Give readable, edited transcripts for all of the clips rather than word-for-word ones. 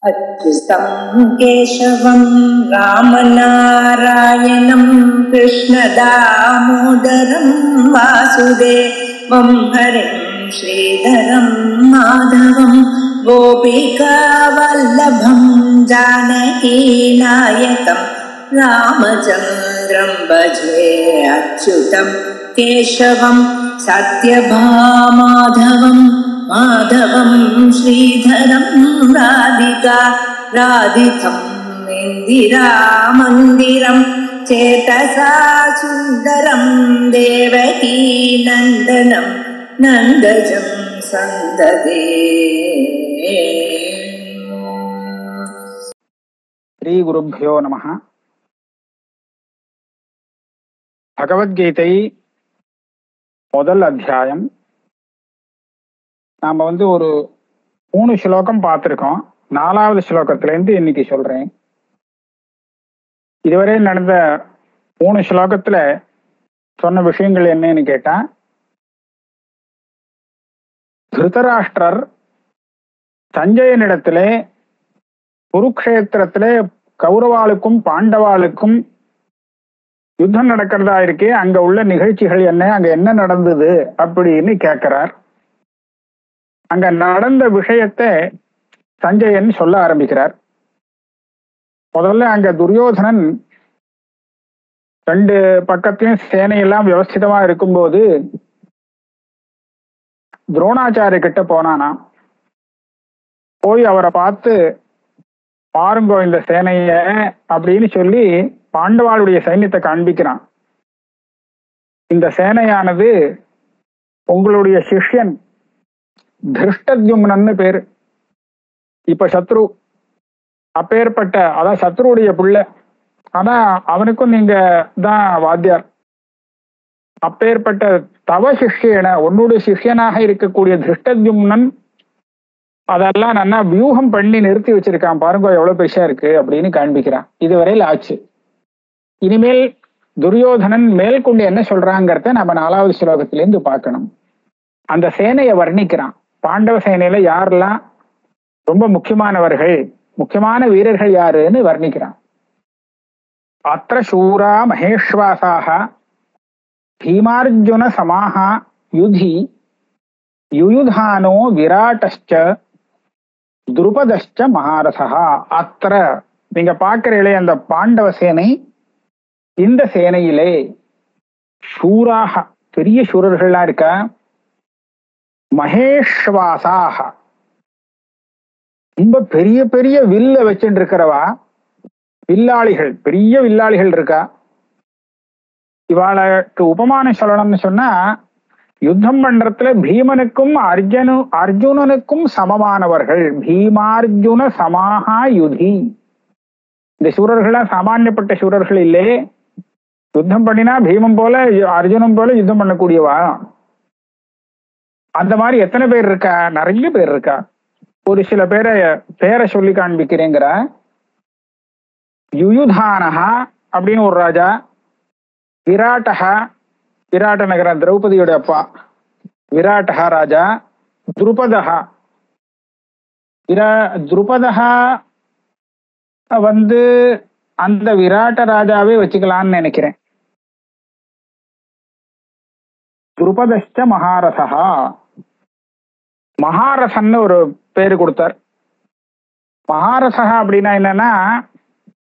अच्युतं केशवं रामनारायणं कृष्णदामोदरं वासुदेवं हरिं श्रीधरं माधवं गोपिकावल्लभं जानकीनायकं रामचन्द्रं भजे। अच्युतं केशवं सत्यभामाधवं माधवं श्रीधरं राधिका राधितं इन्दिरामन्दिरं चेतसा सुन्दरं देवकी नन्दनं नन्दजं सन्ददे। ஸ்ரீ குருभ्यो நமः. பகவத்கீதை முதல் அத்தியாயம். நாம ஒரு 3 ஸ்லோகம் பார்த்திருக்கோம். 4வது ஸ்லோகத்திலேருந்து இன்னைக்கு சொல்றேன். இதுவரை நடந்த 3 ஸ்லோகத்துல சொன்ன விஷயங்கள் என்னன்னு கேட்டா, திருதராஷ்டிரர் சஞ்சயனிடத்திலே குருக்ஷேத்திரத்திலே கௌரவாளுக்கும் பாண்டவாளுக்கும் யுத்தம் நடக்கிறதா இருக்கே, அங்க உள்ள நிகழ்ச்சிகள் என்ன, அங்க என்ன நடந்தது அப்படின்னு கேட்கிறார். அங்க நடந்த விஷயத்தை சஞ்சயன் சொல்ல ஆரம்பிக்கிறார். முதல்ல அங்க துரியோதனன் 2 பக்கத்திலும் சேனையெல்லாம் வியவஸ்திதமா இருக்கும்போது துரோணாச்சாரிய கிட்ட போனானா. போய் அவரை பார்த்து, பாருங்கோ இந்த சேனைய அப்படின்னு சொல்லி பாண்டவாளுடைய சைன்யத்தை காண்பிக்கிறான். இந்த சேனையானது உங்களுடைய சிஷ்யன் திருஷ்டத்யும்னன்னு பேரு, இப்ப சத்ரு, அப்பேற்பட்ட அதான் சத்ருடைய பிள்ளை, ஆனா அவனுக்கும் நீங்க தான் வாத்தியார். அப்பேற்பட்ட தவ சிஷ்யன, உன்னுடைய சிஷ்யனாக இருக்கக்கூடிய திருஷ்டத்யும்னன் அதெல்லாம் நல்லா வியூகம் பண்ணி நிறுத்தி வச்சிருக்கான், பாருங்க எவ்வளவு பெருசா இருக்கு அப்படின்னு காண்பிக்கிறான். இதுவரையில் ஆச்சு. இனிமேல் துரியோதனன் மேற்கொண்டு என்ன சொல்றாங்கிறத நம்ம 4வது ஸ்லோகத்திலேருந்து பார்க்கணும். அந்த சேனையை வர்ணிக்கிறான். பாண்டவ சேனையில யாரெல்லாம் ரொம்ப முக்கியமானவர்கள், முக்கியமான வீரர்கள் யாருன்னு வர்ணிக்கிறான். அத்திர சூரா மகேஸ்வாசாக பீமார்ஜுன சமாஹா யுதி யுயுதானோ விராட்டஸ்ச துருபதஸ்ச மகாரசா. அத்திர நீங்க பார்க்கிறீங்களே அந்த பாண்டவ சேனை, இந்த சேனையிலே சூராக பெரிய சூரர்கள்லாம் இருக்கா, மகேஸ்வாசாக ரொம்ப பெரிய பெரிய வில்ல வச்சுட்டு இருக்கிறவா, வில்லாளிகள், பெரிய வில்லாளிகள் இருக்கா. இவாளுக்கு உபமானம் சொல்லணும்னு சொன்னா, யுத்தம் பண்றதுல பீமனுக்கும் அர்ஜுனனுக்கும் சமமானவர்கள். பீமார்ஜுன சமாஹா யுதி. இந்த சூரர்கள்லாம் சாமானியப்பட்ட சூரர்கள் இல்லே. யுத்தம் பண்ணினா பீமன் போல அர்ஜுனன் போல யுத்தம் பண்ணக்கூடியவா. அந்த மாதிரி எத்தனை பேர் இருக்கா? நிறைய பேர் இருக்கா. ஒரு சில பேரை சொல்லி காண்பிக்கிறேங்கிற. யுயுதானஹா அப்படின்னு ஒரு ராஜா, விராட்டஹா, விராட்ட நகர திரௌபதியோட அப்பா விராட்டஹா ராஜா, துருபதஹா, துருபதஹா அந்த விராட்ட ராஜாவே வச்சுக்கலான்னு நினைக்கிறேன். துருபதஸ்ச மகாரசா, மகாரசன்னு ஒரு பேரு கொடுத்தார். மகாரசா அப்படின்னா என்னன்னா,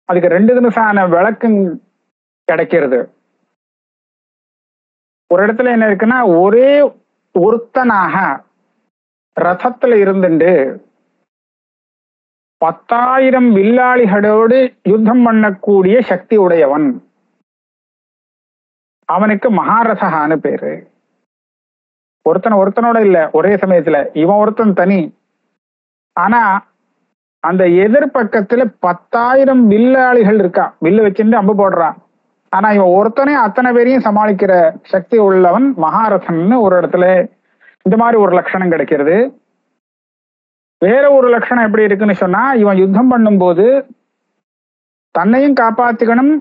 அதுக்கு 2 தினசான விளக்கு கிடைக்கிறது. ஒரு இடத்துல என்ன இருக்குன்னா, ஒரே ஒருத்தனாக ரதத்துல இருந்துட்டு 10,000 வில்லாளிகளோடு யுத்தம் பண்ணக்கூடிய சக்தி உடையவன், அவனுக்கு மகாரசகான்னு பேரு. ஒருத்தனோட இல்ல, ஒரே சமயத்துல இவன் ஒருத்தன் தனி, ஆனா அந்த எதிர்பக்கத்துல 10,000 வில்லாளிகள் இருக்கா, வில்லு வச்சுட்டு அம்பு போடுறான். ஆனா இவன் ஒருத்தனே அத்தனை பேரையும் சமாளிக்கிற சக்தி உள்ளவன் மகாரசன்னு ஒரு இடத்துல இந்த மாதிரி ஒரு லட்சணம் கிடைக்கிறது. வேற ஒரு லட்சணம் எப்படி இருக்குன்னு சொன்னா, இவன் யுத்தம் பண்ணும்போது தன்னையும் காப்பாத்திக்கணும்,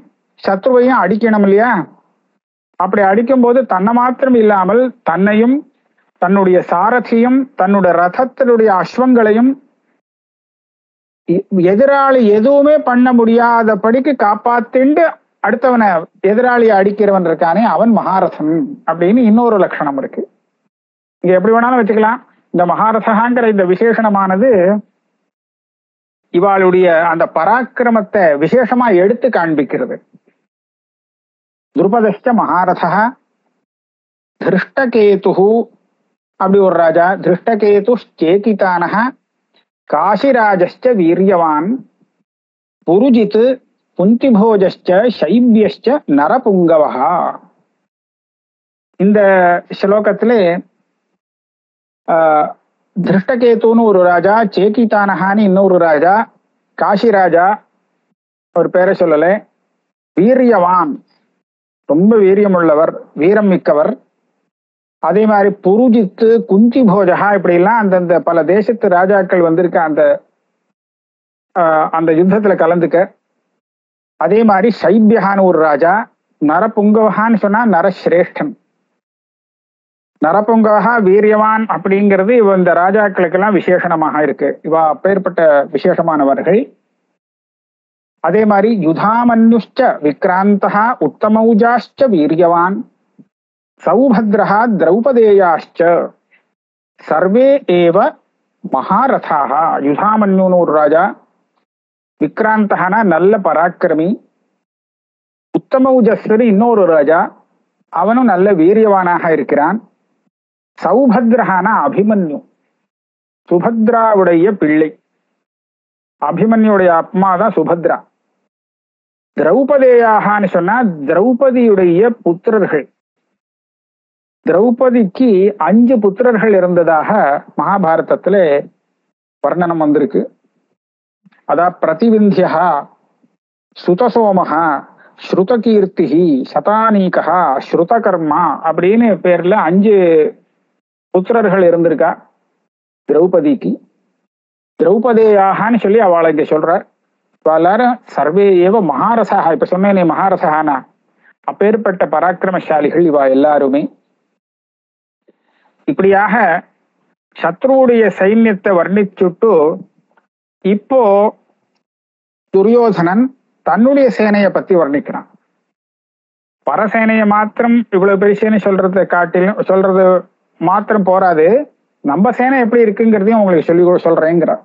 சத்ருவையும் அடிக்கணும் இல்லையா. அப்படி அடிக்கும் போது தன்னை மாத்திரம் இல்லாமல் தன்னையும் தன்னுடைய சாரதியும் தன்னுடைய ரதத்தினுடைய அஸ்வங்களையும் எதிராளி எதுவுமே பண்ண முடியாதபடிக்கு காப்பாத்திண்டு அடுத்தவனை எதிராளியை அடிக்கிறவன் இருக்கானே அவன் மகாரசன் அப்படின்னு இன்னொரு லட்சணம் இருக்கு. இங்க எப்படி வேணாலும் வச்சுக்கலாம். இந்த மகாரசகாங்கிற இந்த விசேஷணமானது இவாளுடைய அந்த பராக்கிரமத்தை விசேஷமா எடுத்து காண்பிக்கிறது. துருபதஷ்ட மகாரதா, திருஷ்டகேது அப்படி ஒரு ராஜா, திருஷ்டகேது சேகிதானஹ, காசிராஜஸ்ச வீரியவான், புருஜித் புந்திபோஜஸ்ச சைபியஸ்ச நரபுங்கவஹா. இந்த ஸ்லோகத்திலே திருஷ்டகேத்துன்னு ஒரு ராஜா, சேகிதானஹான்னு இன்னொரு ராஜா, காசிராஜா ஒரு பேரை சொல்லலை, வீரியவான் ரொம்ப வீரியமுள்ளவர், வீரம் மிக்கவர், அதே மாதிரி புருஜித்து குந்தி போஜகா இப்படி எல்லாம் அந்தந்த பல தேசத்து ராஜாக்கள் வந்திருக்க அந்த யுத்தத்துல கலந்துக்க. அதே மாதிரி சைபியகான்னு ஒரு ராஜா, நரபுங்கவகான்னு சொன்னா நரசிரேஷ்டன், நரபுங்கவகா வீரியவான் அப்படிங்கிறது இந்த ராஜாக்களுக்கெல்லாம் விசேஷணமாக இருக்கு. இவா அப்பேற்பட்ட விசேஷமானவர்கள். அதே மாதிரி யுதாமன்யுஷ்ச விக்ராந்தஹா உத்தமௌஜாஷ்ச வீரியவான், சௌபத்ரஹா திரௌபதேயாஷ்ச சர்வே ஏவ மகாரதாக. யுதாமன்யுன்னு ஒரு ராஜா, விக்ராந்தஹானா நல்ல பராக்கிரமி, உத்தமௌஜஸ்ன்னு இன்னொரு ராஜா, அவனும் நல்ல வீரியவானாக இருக்கிறான். சௌபத்ரஹானா அபிமன்யு, சுபத்ராவுடைய பிள்ளை, அபிமன்யுடைய அம்மா தான் சுபத்ரா. திரௌபதேயாகான்னு சொன்னா திரௌபதியுடைய புத்திரர்கள். திரௌபதிக்கு 5 புத்திரர்கள் இருந்ததாக மகாபாரதத்துல வர்ணனம் வந்திருக்கு. அதான் பிரதிவிந்தியா, சுதசோமஹா, ஸ்ருதகீர்த்திஹி, சதானீகா, ஸ்ருதகர்மா அப்படின்னு பேர்ல 5 புத்திரர்கள் இருந்திருக்கா திரௌபதிக்கு. திரௌபதேயாகான்னு சொல்லி அவளை இங்க சொல்றார். எல்லாரும் சர்வே ஏவ மகாரசாக, இப்ப சொன்னேனே மகாரசானா அப்பேற்பட்ட பராக்கிரமசாலிகள் இவா எல்லாருமே. இப்படியாக சத்ருவுடைய சைன்யத்தை வர்ணிச்சுட்டு இப்போ துரியோதனன் தன்னுடைய சேனையை பத்தி வர்ணிக்கிறான். பரசேனையை மாத்திரம் இவ்வளவு பெரிய சேனை சொல்றது மாத்திரம் போராது, நம்ம சேனை எப்படி இருக்குங்கிறதையும் உங்களுக்கு சொல்றேங்கிறார்.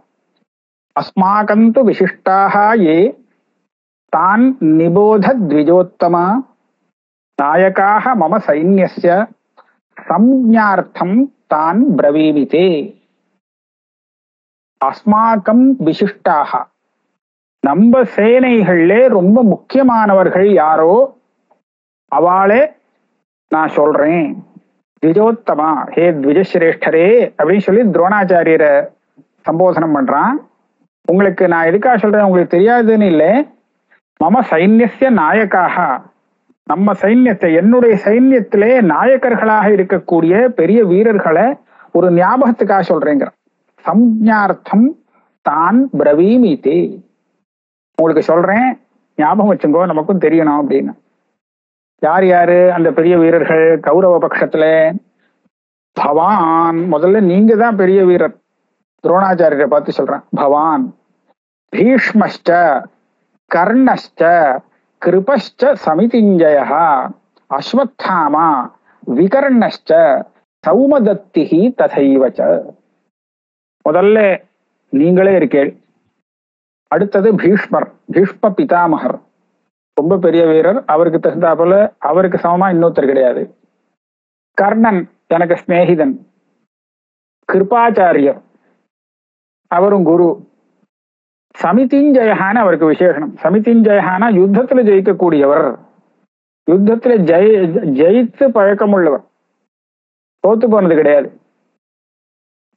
அஸ்மாகந்து விசிஷ்டாக ஏ தான் நிபோத த்விஜோத்தமா நாயகாக மம சைன்யஸ்ய சம்ஞார்த்தம் தான் பிரவீமிதே. அஸ்மாகம் விசிஷ்டாக, நம்ம சேனைகள்ல ரொம்ப முக்கியமானவர்கள் யாரோ அவளே நான் சொல்றேன். த்விஜோத்தமா, ஹே த்விஜசிரேஷ்டரே அப்படின்னு சொல்லி துரோணாச்சாரியரை சம்போதனம் பண்றான். உங்களுக்கு நான் எதுக்காக சொல்றேன், உங்களுக்கு தெரியாதுன்னு இல்லை. மம சைன்யஸ்ய நாயக்காக, நம்ம சைன்யத்தை, என்னுடைய சைன்யத்திலே நாயக்கர்களாக இருக்கக்கூடிய பெரிய வீரர்களை ஒரு ஞாபகத்துக்காக சொல்றேங்கிற. சம்ஞார்த்தம் தான் பிரவீமிதே, உங்களுக்கு சொல்றேன் ஞாபகம் வச்சுங்கோ, நமக்கும் தெரியணும் அப்படின்னு. யார் யாரு அந்த பெரிய வீரர்கள்? கௌரவ பட்சத்துல பவான், முதல்ல நீங்க தான் பெரிய வீரர். துரோணாச்சாரியரை பார்த்து சொல்றேன். பவான், பீஷ்மஷ்ட, கர்ணஷ்ட, கிருபஷ்ட சமிதிஞ்சயா, அஸ்வத்தாமா, விகர்ணஷ்ட, சௌமதத்திஹி ததைவச்ச. முதல்ல நீங்களே இருக்கேள். அடுத்தது பீஷ்மர், பீஷ்ம பிதாமகர், ரொம்ப பெரிய வீரர். அவருக்கு தகுந்தா போல அவருக்கு சமமா இன்னொருத்தர் கிடையாது. கர்ணன் எனக்கு சிநேகிதன். கிருபாச்சாரியர், அவரும் குரு. சமிதிஞ்சயஹான அவருக்கு விசேஷனம். சமிதிஞ்சயஹானா யுத்தத்துல ஜெயிக்கக்கூடியவர், யுத்தத்துல ஜெயித்து பழக்கமுள்ளவர், தோத்து போனது கிடையாது.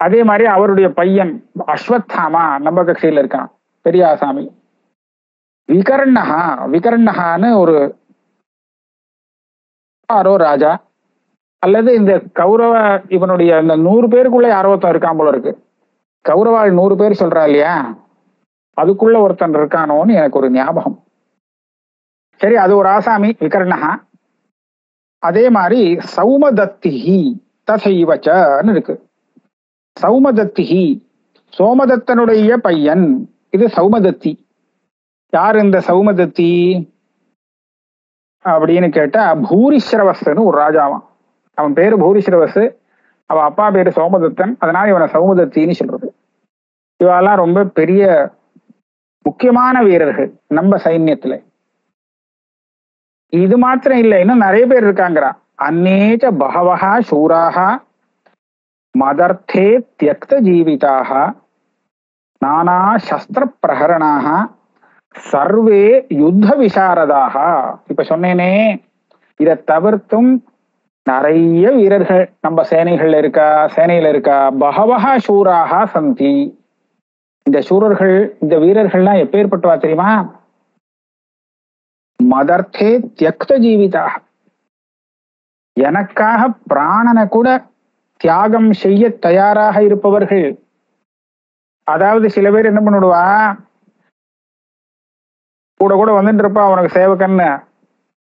அதே மாதிரி அவருடைய பையன் அஸ்வத்தாமா நம்ம கட்சியில இருக்கான், பெரிய ஆசாமி. விகர்ணஹா, விகர்ணஹான்னு ஒரு யாரோ ராஜா, அல்லது இந்த கௌரவ இவனுடைய இந்த 100 பேருக்குள்ள யாரோ ஒருத்தன் இருக்கான் போல இருக்கு. கௌரவாள் 100 பேர் சொல்றா இல்லையா, அதுக்குள்ள ஒருத்தன் இருக்கானோன்னு எனக்கு ஒரு ஞாபகம். சரி, அது ஒரு ஆசாமி விகர்ணஹா. அதே மாதிரி சௌமதத்திஹி ததைவச்சன்னு இருக்கு. சௌமதத்திஹி, சோமதத்தனுடைய பையன். இது சௌமதத்தி. யார் இந்த சௌமதத்தி அப்படின்னு கேட்டா பூரிஸ்ரவஸ்ன்னு ஒரு ராஜாவான். அவன் பேரு பூரிஸ்ரவஸ், அவன் அப்பா பேரு சோமதத்தன், அதனால இவனை சௌமதத்தின்னு சொல்றது. இவெல்லாம் ரொம்ப பெரிய முக்கியமான வீரர்கள் நம்ம சைன்யத்துல. இது மாத்திரம் இல்லை, இன்னும் நிறைய பேர் இருக்காங்கிறா. அநேக பகவஹா சூராக மதர்த்தே தியக்த ஜீவிதாக நானா சஸ்திர பிரகரணாக சர்வே யுத்த விசாரதாக. இப்ப சொன்னேனே, இதை தவிர்த்தும் நிறைய வீரர்கள் நம்ம சேனையில இருக்கா. பகவஹா சூராக சந்தி. இந்த சூரர்கள், இந்த வீரர்கள்லாம் எப்பேற்பட்டவா தெரியுமா? மதர்த்தே தியக்த ஜீவிதாக, எனக்காக பிராணனை கூட தியாகம் செய்ய தயாராக இருப்பவர்கள். அதாவது சில பேர் என்ன பண்ணிடுவா, கூட கூட வந்துட்டு இருப்பா அவனுக்கு சேவகன்னு,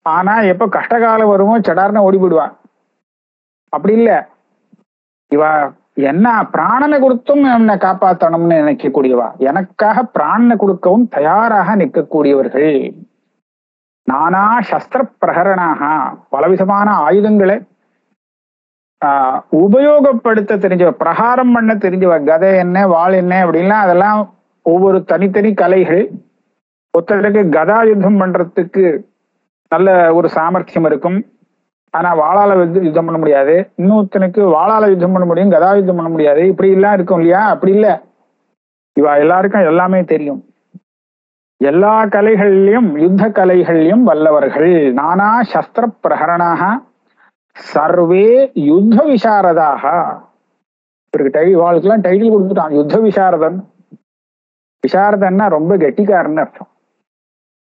ஆனா எப்ப கஷ்டகாலம் வருமோ சடார்னு ஓடி போயிடுவான். அப்படி இல்லை, இவ என்ன பிராணனை கொடுத்தும் என்னை காப்பாற்றணும்னு நினைக்கக்கூடியவா, எனக்காக பிராணனை கொடுக்கவும் தயாராக நிற்கக்கூடியவர்கள். நானா சஸ்திர பிரகரணாக, பலவிதமான ஆயுதங்களை உபயோகப்படுத்த தெரிஞ்சவ, பிரகாரம் பண்ண தெரிஞ்சவ. கதை என்ன, வாள் என்ன அப்படின்லாம் அதெல்லாம் ஒவ்வொரு தனித்தனி கலைகள். ஒருத்தருக்கு கதா யுத்தம் பண்றதுக்கு நல்ல ஒரு சாமர்த்தியம் இருக்கும், ஆனா வாளால யுத்தம் பண்ண முடியாது. இன்னொருத்தனுக்கு வாளால யுத்தம் பண்ண முடியும், கதா யுத்தம் பண்ண முடியாது. இப்படி எல்லாம் இருக்கும் இல்லையா? அப்படி இல்லை, இவ எல்லாருக்கும் எல்லாமே தெரியும். எல்லா கலைகள்லயும், யுத்த கலைகள்லயும் வல்லவர்கள். நானா சஸ்திர பிரகரணாக சர்வே யுத்த விசாரதாக. இவருக்கு வாழ்க்கெல்லாம் டைட்டில் கொடுத்துட்டான், யுத்த விசாரதன். விசாரதன்னா ரொம்ப கெட்டிக்காரன்னு அர்த்தம்.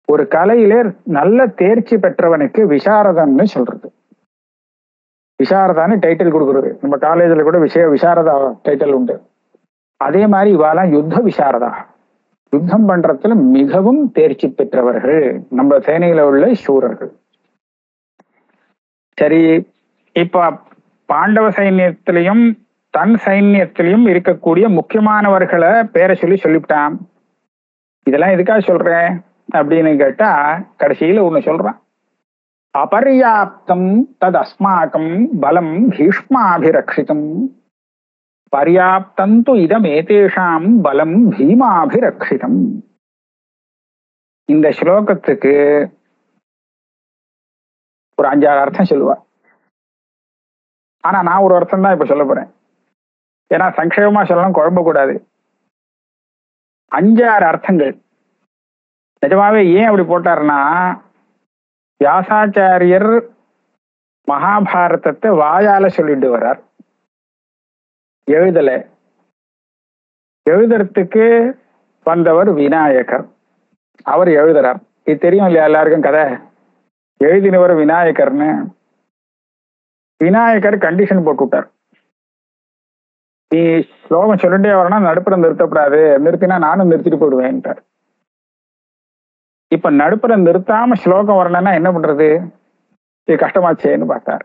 ஒரு கலையிலே நல்ல தேர்ச்சி பெற்றவனுக்கு விசாரதன்னு சொல்றது. விசாரதான்னு டைட்டில் கொடுக்குறது. நம்ம காலேஜில் கூட விசாரதா டைட்டில் உண்டு. அதே மாதிரி இவாலாம் யுத்த விசாரதா, யுத்தம் பண்றதுல மிகவும் தேர்ச்சி பெற்றவர்கள் நம்ம சேனையில உள்ள சூரர்கள். சரி, இப்ப பாண்டவ சைன்யத்திலையும் தன் சைன்யத்திலையும் இருக்கக்கூடிய முக்கியமானவர்களை பேரை சொல்லிவிட்டான். இதெல்லாம் எதுக்காக சொல்றேன் அப்படின்னு கேட்டா, கடைசியில ஒண்ணு சொல்றான். அபர்யாப்தம் தத் அஸ்மாக்கம் பலம் பீஷ்மாபிரக்ஷிதம் பர்யாப்தந்து இதம் ஏதேஷாம் பலம் பீமாபிரக்ஷிதம். இந்த ஸ்லோகத்துக்கு ஒரு 5-6 அர்த்தம் சொல்லுவா. ஆனா நான் ஒரு அர்த்தம் தான் இப்ப சொல்ல போறேன், ஏன்னா சங்கேபமா சொல்லணும், குழம்பக்கூடாது. 5-6 அர்த்தங்கள். நிஜமாவே ஏன் அப்படி போட்டாருன்னா, வியாசாச்சாரியர் மகாபாரதத்தை வாயால சொல்லிட்டு வர்றார், எழுதுறதுக்கு வந்தவர் விநாயகர், அவர் எழுதுறார். இது தெரியும் இல்லையா எல்லாருக்கும் கதை? எழுதினவர் விநாயகர்னு. விநாயகர் கண்டிஷன் போட்டு விட்டார், நீ ஸ்லோகம் சொல்லிட்டே வரணும், நடுப்புற நிறுத்தப்படாது, நிறுத்தினா நானும் நிறுத்திட்டு போயிடுவேன்ட்டார். இப்ப நடுப்புற நிறுத்தாம ஸ்லோகம் வரணும்னா என்ன பண்றது? இது கஷ்டமாச்சேன்னு பார்த்தார்.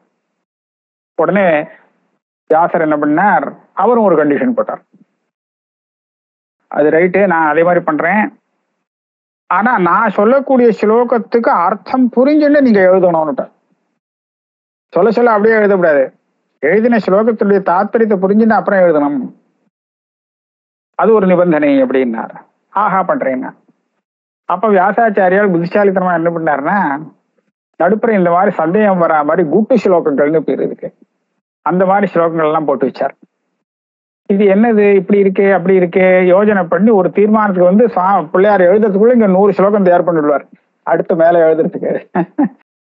உடனே வியாசர் என்ன பண்ணார், அவரும் ஒரு கண்டிஷன் போட்டார். அது ரைட்டு, நான் அதே மாதிரி பண்றேன், ஆனா நான் சொல்லக்கூடிய ஸ்லோகத்துக்கு அர்த்தம் புரிஞ்சுன்னு நீங்க எழுதணும்னுட்ட. சொல்ல அப்படியே எழுதக்கூடாது, எழுதின ஸ்லோகத்துடைய தாத்பரியத்தை புரிஞ்சுன்னு அப்புறம் எழுதணும், அது ஒரு நிபந்தனை அப்படின்னார். ஆஹா பண்றேன்னா. அப்ப வியாசாச்சாரியால் புத்திசாலித்தனமா என்ன பண்ணாருன்னா, நடுப்புற இந்த மாதிரி சந்தேகம் வரா மாதிரி கூட்டு ஸ்லோகங்கள்னு பேர் இருக்கு, அந்த மாதிரி ஸ்லோகங்கள் எல்லாம் போட்டு வச்சார். இது என்னது இப்படி இருக்கே அப்படி இருக்கே யோஜனை பண்ணி ஒரு தீர்மானத்துக்கு வந்து பிள்ளையார் எழுதுறதுக்குள்ள இங்க 100 ஸ்லோகம் தயார் பண்ணிடுவார் அடுத்து மேல எழுதுறதுக்கு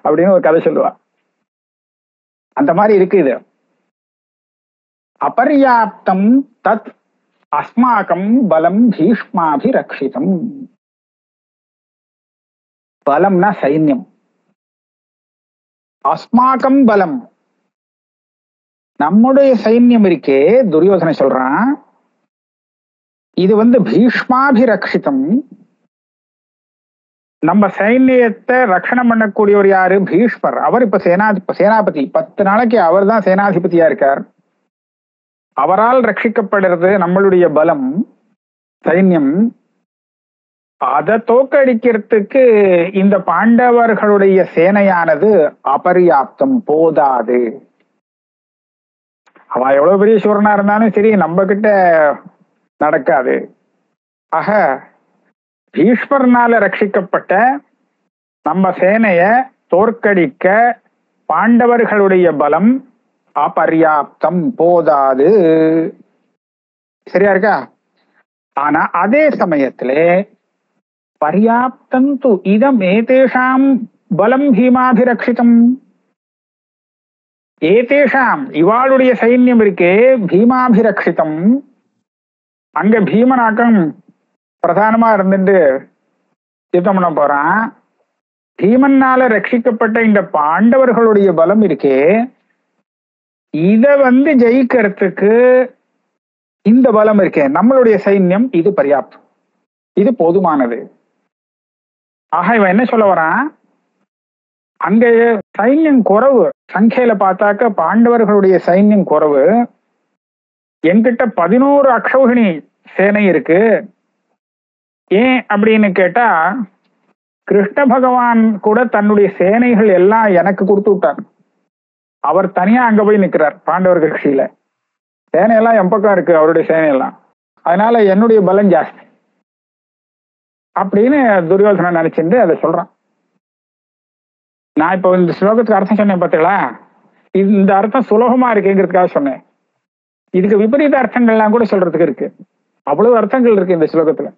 அப்படின்னு ஒரு கதை சொல்லுவா. அந்த மாதிரி இருக்கு இது. அபர்யாப்தம் தத் அஸ்மாக்கம் பலம் பீஷ்மாபிரக்ஷிதம். பலம்னா சைன்யம், அஸ்மாக்கம் பலம் நம்முடைய சைன்யம் இருக்கே. துரியோதனை சொல்றான், இது வந்து பீஷ்மாபிரக்ஷிதம். நம்ம சைன்யத்தை ரட்சணம் பண்ணக்கூடியவர் யாரு? பீஷ்மர். அவர் இப்ப சேனாபதி, 10 நாளைக்கு அவர் தான் சேனாதிபதியா இருக்கார். அவரால் ரட்சிக்கப்படுறது நம்மளுடைய பலம், சைன்யம். அதை தோக்கடிக்கிறதுக்கு இந்த பாண்டவர்களுடைய சேனையானது அபர்யாப்தம், போதாது. அவன் எவ்வளவு பெரிய சூரனா இருந்தாலும் சரி நம்ம கிட்ட நடக்காது. ஆக பீஷ்மர்னால ரட்சிக்கப்பட்ட நம்ம சேனைய தோற்கடிக்க பாண்டவர்களுடைய பலம் அபர்யாப்தம், போதாது. சரியா இருக்கா? ஆனா அதே சமயத்திலே பர்யாப்தம் து இதம் ஏதேஷாம் பலம் பீமாபிரக்ஷிதம். ஏதேஷாம் இவாளுடைய சைன்யம் இருக்கே பீமாபிரக்ஷிதம். அங்க பீமனாக்கம் பிரதானமா இருந்துட்டு யுத்தம் பண்ண போறான். பீமன்னால ரட்சிக்கப்பட்ட இந்த பாண்டவர்களுடைய பலம் இருக்கே, இத ஜெயிக்கிறதுக்கு இந்த பலம் இருக்கே நம்மளுடைய சைன்யம், இது பர்யாப்தம், இது போதுமானது. ஆக இவன் என்ன சொல்ல வரான், அங்க சைன்யம் குறைவு, சங்கையில பார்த்தாக்க பாண்டவர்களுடைய சைன்யம் குறைவு, என்கிட்ட 11 அக்ஷௌகிணி சேனை இருக்கு. ஏன் அப்படின்னு கேட்டா, கிருஷ்ண பகவான் கூட தன்னுடைய சேனைகள் எல்லாம் எனக்கு கொடுத்து விட்டார். அவர் தனியா அங்க போய் நிற்கிறார் பாண்டவர் கட்சியில. சேனையெல்லாம் என் பக்கம் இருக்கு, அவருடைய சேனையெல்லாம். அதனால என்னுடைய பலம் ஜாஸ்தி அப்படின்னு துரியோதனன் நினைச்சிருந்து அதை சொல்றான். நான் இப்ப இந்த ஸ்லோகத்துக்கு அர்த்தம் சொன்னேன் பார்த்தீங்களா, இந்த அர்த்தம் சுலபமா இருக்குங்கிறதுக்காக சொன்னேன். இதுக்கு விபரீத அர்த்தங்கள்லாம் கூட சொல்றதுக்கு இருக்கு. அவ்வளவு அர்த்தங்கள் இருக்கு இந்த ஸ்லோகத்துல.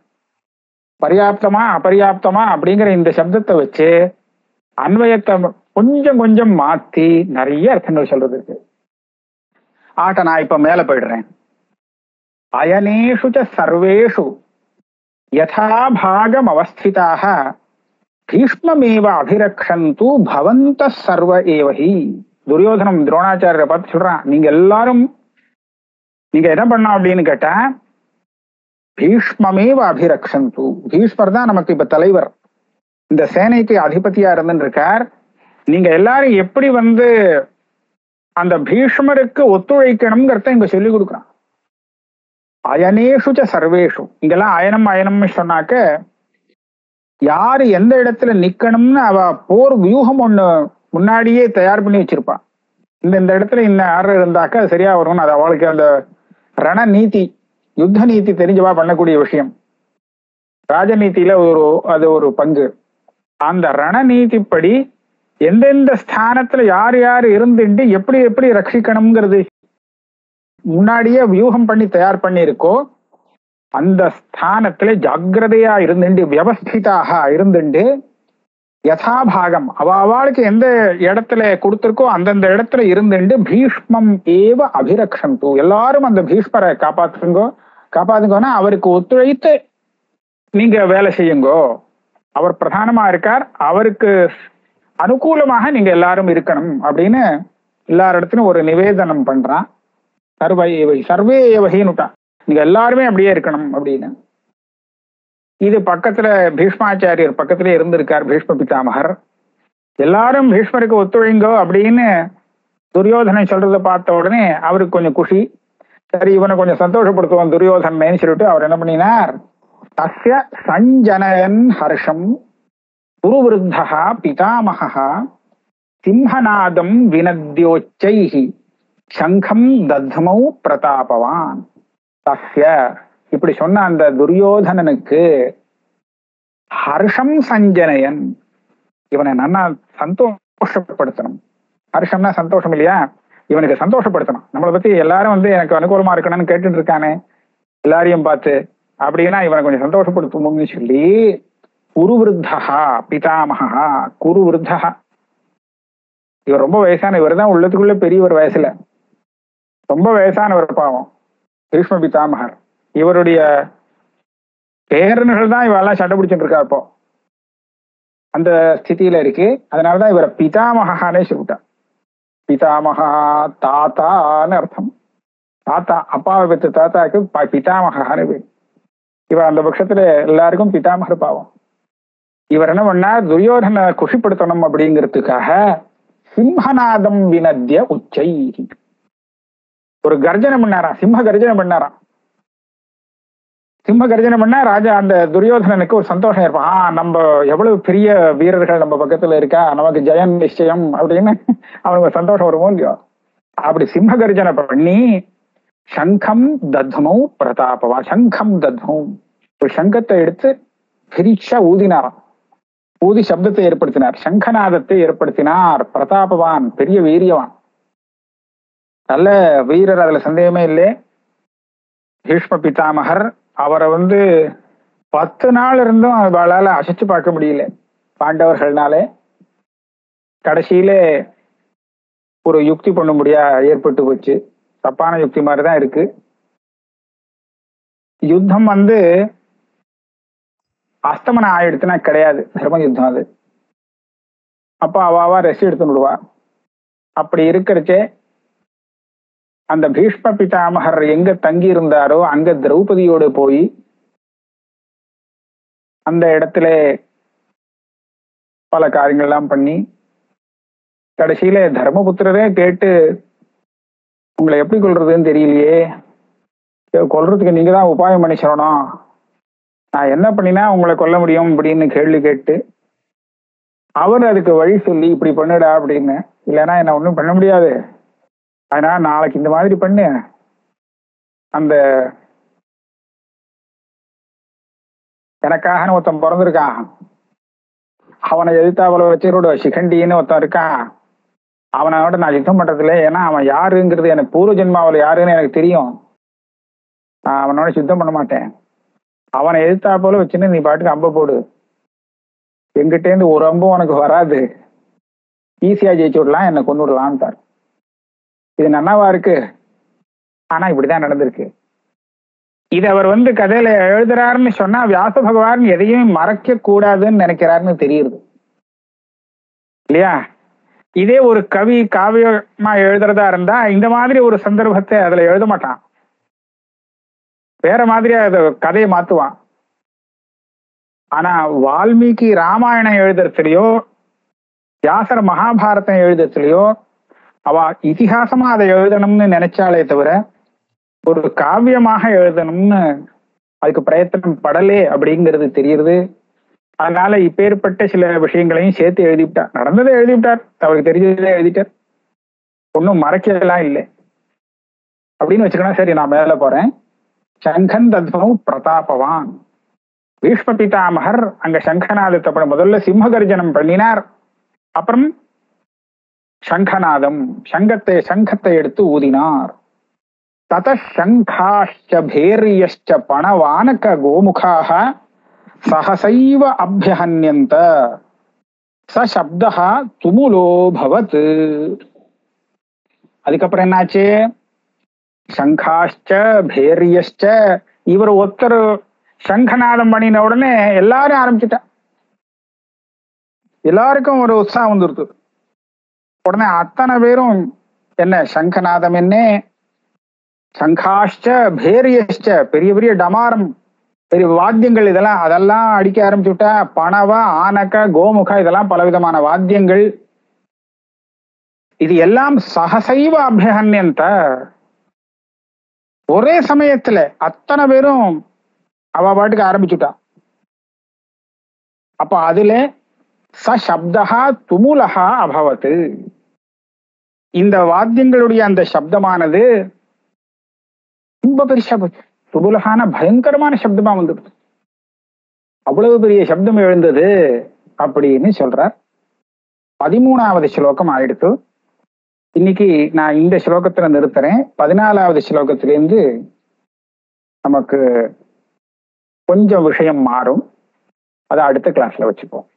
பர்யாப்தமா அபர்யாப்தமா அப்படிங்கிற இந்த சப்தத்தை வச்சு அன்வயத்தை கொஞ்சம் கொஞ்சம் மாத்தி நிறைய அர்த்தங்கள் சொல்றது இருக்கு. ஆட்ட நான் இப்ப மேல போயிடுறேன். அயனேஷு சர்வேஷு யதா பாகம் அவஸ்திதாக பீஷ்மமேவ அபிரக்ஷந்து பவந்த சர்வ ஏவஹி. துரியோதனம் துரோணாச்சாரியரை பார்த்து சொல்றான், நீங்க எல்லாரும் நீங்க என்ன பண்ணோம் அப்படின்னு கேட்டா, பீஷ்மமேவ அபிரக்ஷந்து. பீஷ்மர் தான் நமக்கு இப்ப தலைவர், இந்த சேனைக்கு அதிபதியா இருந்துன்னு இருக்கார். நீங்க எல்லாரும் எப்படி அந்த பீஷ்மருக்கு ஒத்துழைக்கணுங்கிறத இங்க சொல்லி கொடுக்குறான். அயனேஷு சர்வேஷு. இங்கெல்லாம் அயனம் அயனம்னு சொன்னாக்க யாரு எந்த இடத்துல நிக்கணும்னு அவ போர் வியூகம் ஒண்ணு முன்னாடியே தயார் பண்ணி வச்சிருப்பா. இந்த இடத்துல இந்த யாரு இருந்தாக்க சரியா வரும்னு அது அவளுக்கு அந்த ரண நீதி, யுத்த நீதி தெரிஞ்சவா பண்ணக்கூடிய விஷயம். ராஜநீதியில அது ஒரு பங்கு. அந்த ரணநீதிப்படி எந்தெந்த ஸ்தானத்துல யார் யார் இருந்துட்டு எப்படி எப்படி ரட்சிக்கணுங்கிறது முன்னாடியே வியூகம் பண்ணி தயார் பண்ணி இருக்கோ, அந்த ஸ்தானத்துல ஜாக்கிரதையா இருந்துட்டு வியவஸ்திதாக இருந்துட்டு யதாபாகம் அவளுக்கு எந்த இடத்துல கொடுத்திருக்கோ அந்தந்த இடத்துல இருந்துட்டு பீஷ்மம் ஏவ அபிரக்ஷந்து. எல்லாரும் அந்த பீஷ்மரை காப்பாத்துங்கன்னா அவருக்கு ஒத்துழைத்து நீங்க வேலை செய்யுங்கோ. அவர் பிரதானமா இருக்கார், அவருக்கு அனுகூலமாக நீங்க எல்லாரும் இருக்கணும் அப்படின்னு எல்லாரிடத்திலும் ஒரு நிவேதனம் பண்றான். சர்வே ஏவகின்னுட்டான், நீங்க எல்லாருமே அப்படியே இருக்கணும் அப்படின்னு. இது பக்கத்துல பீஷ்மாச்சாரியர் பக்கத்திலே இருந்திருக்கார், பீஷ்ம பிதாமகர். எல்லாரும் பீஷ்மருக்கு ஒத்துழைங்கோ அப்படின்னு துரியோதனன் சொல்றதை பார்த்த உடனே அவருக்கு கொஞ்சம் குஷி. சரி, இவனை கொஞ்சம் சந்தோஷப்படுத்துவோம் துரியோதனன்னு சொல்லிட்டு அவர் என்ன பண்ணினார், தஸ்ய சஞ்சனயன் ஹர்ஷம் குருவிருத்தா பிதாமகா சிம்ஹநாதம் வினத்யோச்சைஹி சங்கம் தத்மௌ பிரதாபவான். தஸ்ய இப்படி சொன்ன அந்த துரியோதனனுக்கு ஹர்ஷம் சஞ்சனயன், இவனை நல்லா சந்தோஷப்படுத்தணும். ஹர்ஷம்னா சந்தோஷம் இல்லையா, இவனுக்கு சந்தோஷப்படுத்தணும். நம்மளை பத்தி எல்லாரும் எனக்கு அனுகூலமா இருக்கணும்னு கேட்டுட்டு இருக்கானே எல்லாரையும் பார்த்து, அப்படின்னா இவனை கொஞ்சம் சந்தோஷப்படுத்துவோம்னு சொல்லி குருவிருத்தா பிதாமகா. குருவிருத்தா இவர் ரொம்ப வயசான, இவர் தான் உள்ளத்துக்குள்ள பெரியவர், வயசுல ரொம்ப வயசானவர் பாவம் பீஷ்ம பிதாமகர். இவருடைய பேரன்கள் தான் இவெல்லாம் சண்டை பிடிச்சிட்டு இருக்கா இப்போ, அந்த ஸ்திதியில இருக்கு. அதனாலதான் இவரை பிதாமகானே சொல்லிட்டார். பிதாமகா தாத்தான்னு அர்த்தம். தாத்தா, அப்பாவை பெற்ற தாத்தாக்கு பிதாமகான்னு பேர். இவர் அந்த பட்சத்துல எல்லாருக்கும் பிதாமகர் பாவம். இவர் என்ன பண்ணார், துரியோதனை குஷிப்படுத்தணும் அப்படிங்கிறதுக்காக சிம்ஹநாதம் வினத்ய உச்சை, ஒரு கர்ஜனை பண்ணாராம், சிம்ம கர்ஜனை பண்ணாராம். சிம்ம கர்ஜனை பண்ணா ராஜா அந்த துரியோதனனுக்கு ஒரு சந்தோஷம் இருப்பான். நம்ம எவ்வளவு பெரிய வீரர்கள் நம்ம பக்கத்துல இருக்கா, நமக்கு ஜெயம் நிச்சயம் அப்படின்னு அவனுக்கு சந்தோஷம் வருமோ இல்லையோ. அப்படி சிம்ம கர்ஜனை பண்ணி சங்கம் தத்மௌ பிரதாபவா, சங்கம் தத்மௌ, ஒரு சங்கத்தை எடுத்து பிரிச்சா ஊதினாராம். ஊதி சப்தத்தை ஏற்படுத்தினார், சங்கநாதத்தை ஏற்படுத்தினார். பிரதாபவான், பெரிய வீரியவான், நல்ல வீரர், அதுல சந்தேகமே இல்லை. பீஷ்ம பிதாமகர் அவரை 10 நாள் இருந்தும் அவளால அசைச்சு பார்க்க முடியல பாண்டவர்கள்னாலே. கடைசியில ஒரு யுக்தி பண்ண முடியா ஏற்பட்டு போச்சு. தப்பான யுக்தி மாதிரிதான் இருக்கு. யுத்தம் அஸ்தமனம் ஆயிடுத்துனா கிடையாது தர்ம யுத்தம் அது. அப்ப அவாவா ரெஸ்ட் எடுத்து விடுவா. அப்படி இருக்கிறச்சே அந்த பீஷ்ம பிதாமகர் எங்க தங்கி இருந்தாரோ அங்க திரௌபதியோடு போய் அந்த இடத்துல பல காரியங்கள்லாம் பண்ணி கடைசியில தர்மபுத்திரரே கேட்டு, உங்களை எப்படி கொல்றதுன்னு தெரியலையே, கொல்றதுக்கு நீங்க தான் உபாயம் பண்ணி சொல்லணும், நான் என்ன பண்ணினா உங்களை கொல்ல முடியும் அப்படின்னு கேள்வி கேட்டு அவர் அதுக்கு வழி சொல்லி இப்படி பண்ணுடா அப்படின்னு, இல்லைன்னா என்ன ஒன்றும் பண்ண முடியாது, அதனால நாளைக்கு இந்த மாதிரி பண்ணு, அந்த எனக்காக ஒருத்தன் பிறந்திருக்கான், அவனை எதிர்த்தாவளை வச்சிரோட சிகண்டின்னு ஒருத்தன் இருக்கான், அவனோட நான் யுத்தம் பண்றதில்ல, ஏன்னா அவன் யாருங்கிறது எனக்கு பூர்வ ஜென்மாவில் யாருன்னு எனக்கு தெரியும், நான் அவனோட யுத்தம் பண்ண மாட்டேன், அவனை எதிர்த்தா போல வச்சுன்னு நீ பாட்டுக்கு அம்ப போடு, எங்கிட்டேருந்து ஒரு அம்பும் உனக்கு வராது, ஈஸியா ஜெயிச்சு விடலாம், என்னை கொண்டு விடலான்ட்டார். இது நன்னாவா இருக்கு? ஆனா இப்படிதான் நடந்திருக்கு. இது அவர் கதையில எழுதுறாருன்னு சொன்னா வியாச பகவான் எதையும் மறைக்க கூடாதுன்னு நினைக்கிறாருன்னு தெரியுது இல்லையா? இதே ஒரு கவி காவியமா எழுதுறதா இருந்தா இந்த மாதிரி ஒரு சந்தர்ப்பத்தை அதுல எழுத மாட்டான், வேற மாதிரியா அத கதையை மாத்துவான். ஆனா வால்மீகி ராமாயணம் எழுதுறதுலயோ வியாசர் மகாபாரதம் எழுதுறதுலயோ அவ இதிகாசமா அதை எழுதணும்னு நினைச்சாலே தவிர ஒரு காவியமாக எழுதணும்னு அதுக்கு பிரயத்தனம் படலே அப்படிங்கிறது தெரியுது. அதனால இப்பேற்பட்ட சில விஷயங்களையும் சேர்த்து எழுதிவிட்டார், நடந்ததை எழுதிவிட்டார், அவருக்கு தெரிஞ்சதை எழுதிட்டார், ஒன்னும் மறைக்கலாம் இல்லை அப்படின்னு வச்சுக்கணும். சரி, நான் மேல போறேன். சங்கன் தத்மௌ பிரதாபவான், பீஷ்ம பிதாமகர் அங்க சங்கநாதத்தை முதல்ல சிம்மகர்ஜனம் பண்ணினார், அப்புறம் சங்கநாதம் சங்கத்தை எடுத்து ஊதினார். தத சங்காஷ்ச பேரியஷ்ச பணவானக கோமுகாக சஹசைவ அப்யஹன்யந்த ச சப்தஹ துமுலோ பவத். அதுக்கப்புறம் என்னாச்சு? சங்காஷ்ச பேரியஷ்ச, இவர் ஒருத்தர் சங்கநாதம் பண்ணின உடனே எல்லாரும் ஆரம்பிச்சுட்டா, எல்லாருக்கும் ஒரு உற்சாகம் வந்துருது. உடனே அத்தனை பேரும் என்ன சங்கநாதம் என்ன, சங்காஷ்ச பேரியஷ்ச, பெரிய பெரிய டமாரம், பெரிய வாத்தியங்கள், அதெல்லாம் அடிக்க ஆரம்பிச்சுட்டா. பணவ ஆனக கோமுக, இதெல்லாம் பலவிதமான வாத்தியங்கள். இது எல்லாம் சகசைவ அபியஹன்யந்த, ஒரே சமயத்துல அத்தனை பேரும் அவ பாட்டுக்கு ஆரம்பிச்சுட்டா. அப்ப அதுல சப்தஹா துமுலஹா அபவத், இந்த வாத்தியங்களுடைய அந்த சப்தமானது ரொம்ப பெருசா போச்சு. துமுலஹான பயங்கரமான சப்தமா வந்துடுது, அவ்வளவு பெரிய சப்தம் எழுந்தது அப்படின்னு சொல்றார். 13வது ஸ்லோகம் ஆயிடுத்து. இன்னைக்கு நான் இந்த ஸ்லோகத்துல நிறுத்துறேன். 14வது ஸ்லோகத்திலேருந்து நமக்கு கொஞ்சம் விஷயம் மாறும், அதை அடுத்த கிளாஸ்ல வச்சுப்போம்.